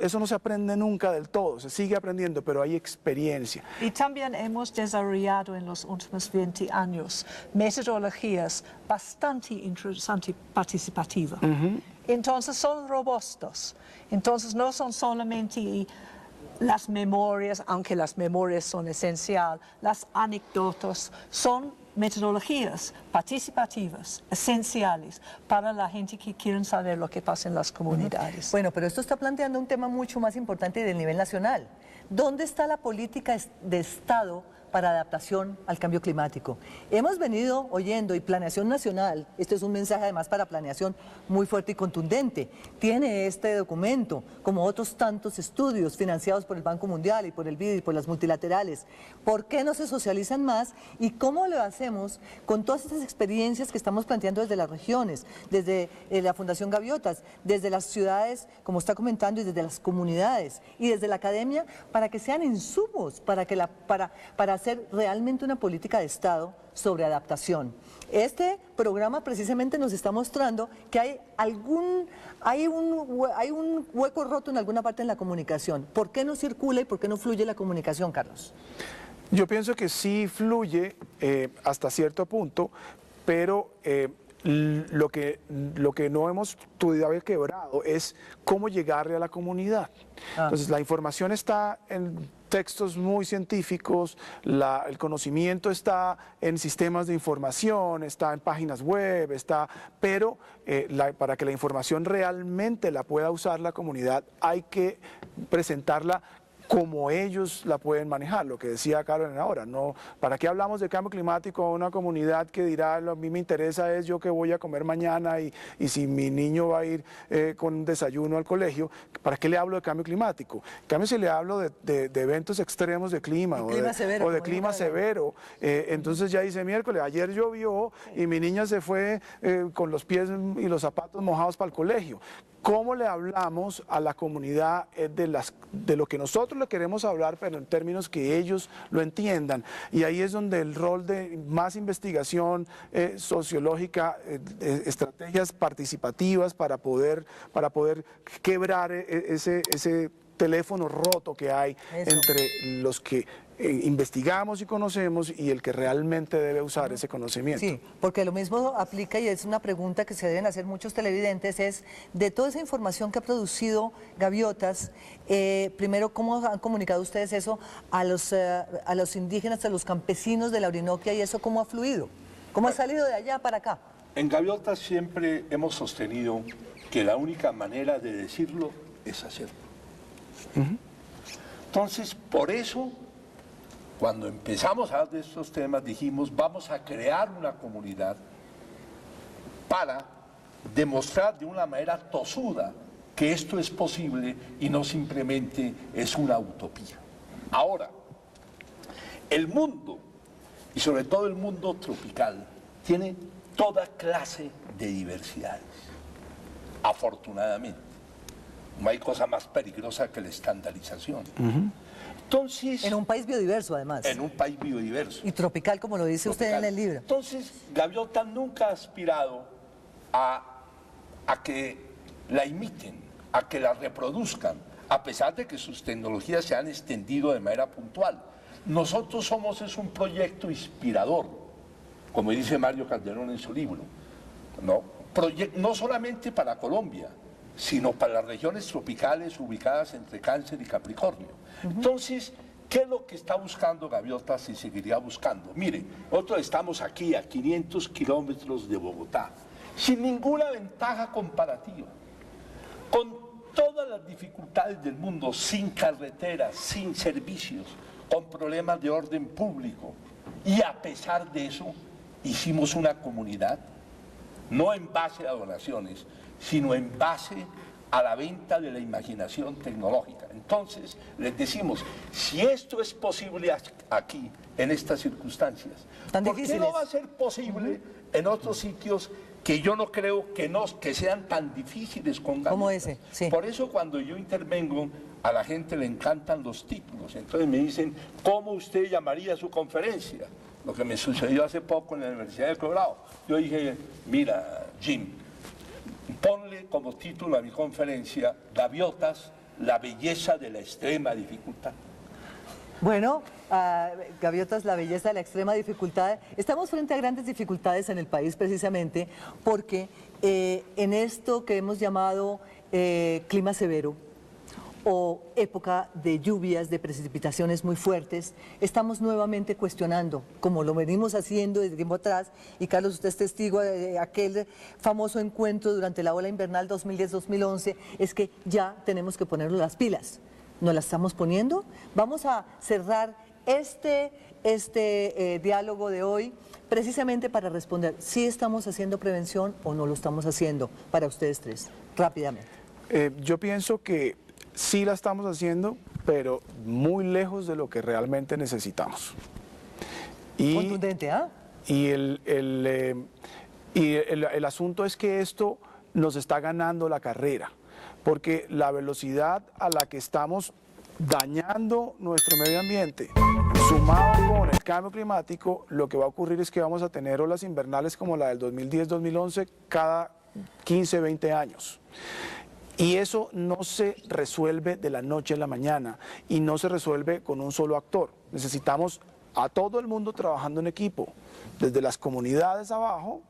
Speaker 2: Eso no se aprende nunca del todo, se sigue aprendiendo, pero hay experiencia.
Speaker 3: Y también hemos desarrollado en los últimos 20 años metodologías bastante interesantes y participativas. Entonces son robustos, entonces no son solamente las memorias, aunque las memorias son esenciales, las anécdotas, son metodologías participativas, esenciales para la gente que quieren saber lo que pasa en las comunidades.
Speaker 1: Bueno, pero esto está planteando un tema mucho más importante del nivel nacional. ¿Dónde está la política de Estado para adaptación al cambio climático. Hemos venido oyendo, y Planeación Nacional, este es un mensaje además para Planeación muy fuerte y contundente, tiene este documento, como otros tantos estudios financiados por el Banco Mundial y por el BID y por las multilaterales. ¿Por qué no se socializan más y cómo lo hacemos con todas estas experiencias que estamos planteando desde las regiones, desde la Fundación Gaviotas, desde las ciudades, como está comentando, y desde las comunidades y desde la academia, para que sean insumos, para hacer realmente una política de Estado sobre adaptación? Este programa precisamente nos está mostrando que hay un hueco roto en alguna parte en la comunicación. ¿Por qué no circula y por qué no fluye la comunicación, Carlos?
Speaker 2: Yo pienso que sí fluye hasta cierto punto, pero lo que no hemos todavía quebrado es cómo llegarle a la comunidad. Entonces, la información está en textos muy científicos, el conocimiento está en sistemas de información, está en páginas web, pero para que la información realmente la pueda usar la comunidad, hay que presentarla como ellos la pueden manejar, lo que decía Carolina ahora. No, ¿para qué hablamos de cambio climático a una comunidad que dirá, a mí me interesa es yo qué voy a comer mañana y si mi niño va a ir con un desayuno al colegio? ¿Para qué le hablo de cambio climático? En cambio, si le hablo de eventos extremos de clima o de clima severo, entonces ya dice miércoles, ayer llovió y mi niña se fue con los pies y los zapatos mojados para el colegio. ¿Cómo le hablamos a la comunidad de lo que nosotros le queremos hablar, pero en términos que ellos lo entiendan? Y ahí es donde el rol de más investigación sociológica, estrategias participativas para poder quebrar ese teléfono roto que hay entre los que investigamos y conocemos y el que realmente debe usar ese conocimiento.
Speaker 1: Sí, porque lo mismo aplica, y es una pregunta que se deben hacer muchos televidentes, es de toda esa información que ha producido Gaviotas, primero, ¿cómo han comunicado ustedes eso a los indígenas, a los campesinos de la Orinoquia, y eso cómo ha fluido? ¿Cómo ha salido de allá para acá?
Speaker 4: En Gaviotas siempre hemos sostenido que la única manera de decirlo es hacerlo. Entonces, por eso, cuando empezamos a hablar de estos temas, dijimos, vamos a crear una comunidad para demostrar de una manera tosuda que esto es posible y no simplemente es una utopía. Ahora, el mundo, y sobre todo el mundo tropical, tiene toda clase de diversidades, afortunadamente. No hay cosa más peligrosa que la estandarización. Entonces,
Speaker 1: en un país biodiverso, además.
Speaker 4: En un país biodiverso.
Speaker 1: Y tropical, como lo dice usted en el libro.
Speaker 4: Entonces, Gaviota nunca ha aspirado a que la imiten, a que la reproduzcan, a pesar de que sus tecnologías se han extendido de manera puntual. Nosotros somos un proyecto inspirador, como dice Mario Calderón en su libro, no solamente para Colombia, sino para las regiones tropicales ubicadas entre Cáncer y Capricornio. Entonces, ¿qué es lo que está buscando Gaviotas y seguiría buscando? Mire, nosotros estamos aquí a 500 kilómetros de Bogotá, sin ninguna ventaja comparativa, con todas las dificultades del mundo, sin carreteras, sin servicios, con problemas de orden público. Y a pesar de eso, hicimos una comunidad, no en base a donaciones, sino en base a la venta de la imaginación tecnológica. Entonces, les decimos, si esto es posible aquí, en estas circunstancias, ¿por qué no va a ser posible en otros sitios que yo no creo que sean tan difíciles con Gaviotas?
Speaker 1: ¿Cómo ese? Sí.
Speaker 4: Por eso cuando yo intervengo, a la gente le encantan los títulos. Entonces me dicen, ¿cómo usted llamaría su conferencia? Lo que me sucedió hace poco en la Universidad de Colorado. Yo dije, mira, Jim, ponle como título a mi conferencia, Gaviotas, la belleza de la extrema dificultad.
Speaker 1: Bueno, Gaviotas, la belleza de la extrema dificultad. Estamos frente a grandes dificultades en el país precisamente porque en esto que hemos llamado clima severo o época de lluvias, de precipitaciones muy fuertes, estamos nuevamente cuestionando, como lo venimos haciendo desde tiempo atrás, y Carlos, usted es testigo de aquel famoso encuentro durante la ola invernal 2010-2011, es que ya tenemos que ponernos las pilas. ¿Nos las estamos poniendo? Vamos a cerrar este diálogo de hoy precisamente para responder si estamos haciendo prevención o no lo estamos haciendo para ustedes tres, rápidamente.
Speaker 2: Yo pienso que sí la estamos haciendo, pero muy lejos de lo que realmente necesitamos.
Speaker 1: Contundente, ¿ah?
Speaker 2: Y el asunto es que esto nos está ganando la carrera, porque la velocidad a la que estamos dañando nuestro medio ambiente, sumado con el cambio climático, lo que va a ocurrir es que vamos a tener olas invernales como la del 2010-2011 cada 15, 20 años. Y eso no se resuelve de la noche a la mañana y no se resuelve con un solo actor. Necesitamos a todo el mundo trabajando en equipo, desde las comunidades abajo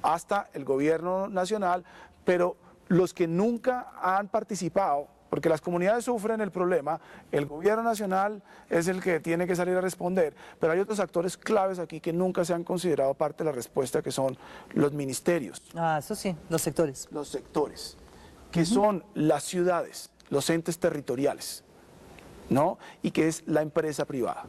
Speaker 2: hasta el gobierno nacional, pero los que nunca han participado, porque las comunidades sufren el problema, el gobierno nacional es el que tiene que salir a responder, pero hay otros actores claves aquí que nunca se han considerado parte de la respuesta, que son los ministerios.
Speaker 1: Ah, eso sí, los sectores.
Speaker 2: Los sectores, que son las ciudades, los entes territoriales, ¿no? Y que es la empresa privada.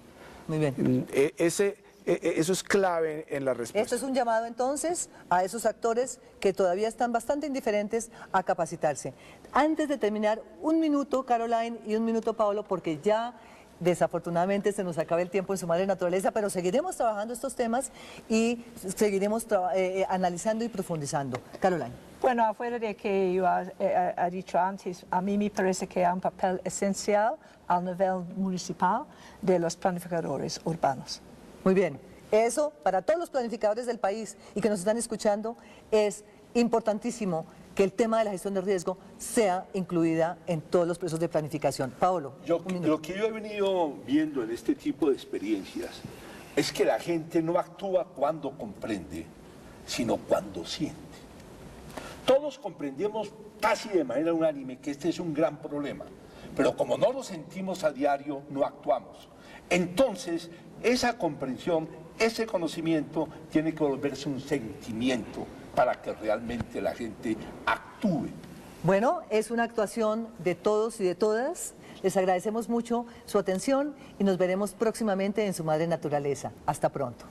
Speaker 1: Muy bien.
Speaker 2: Eso es clave en la respuesta.
Speaker 1: Esto es un llamado entonces a esos actores que todavía están bastante indiferentes a capacitarse. Antes de terminar, un minuto Caroline y un minuto Paolo, porque ya desafortunadamente se nos acaba el tiempo en Su Madre Naturaleza, pero seguiremos trabajando estos temas y seguiremos analizando y profundizando. Caroline.
Speaker 3: Bueno, afuera de que yo ha dicho antes, a mí me parece que hay un papel esencial al nivel municipal de los planificadores urbanos.
Speaker 1: Muy bien. Eso, para todos los planificadores del país y que nos están escuchando, es importantísimo que el tema de la gestión de riesgo sea incluida en todos los procesos de planificación. Paolo,
Speaker 4: Lo que yo he venido viendo en este tipo de experiencias es que la gente no actúa cuando comprende, sino cuando siente. Todos comprendemos casi de manera unánime que este es un gran problema, pero como no lo sentimos a diario, no actuamos. Entonces, esa comprensión, ese conocimiento tiene que volverse un sentimiento para que realmente la gente actúe.
Speaker 1: bueno, es una actuación de todos y de todas. Les agradecemos mucho su atención y nos veremos próximamente en Su Madre Naturaleza. Hasta pronto.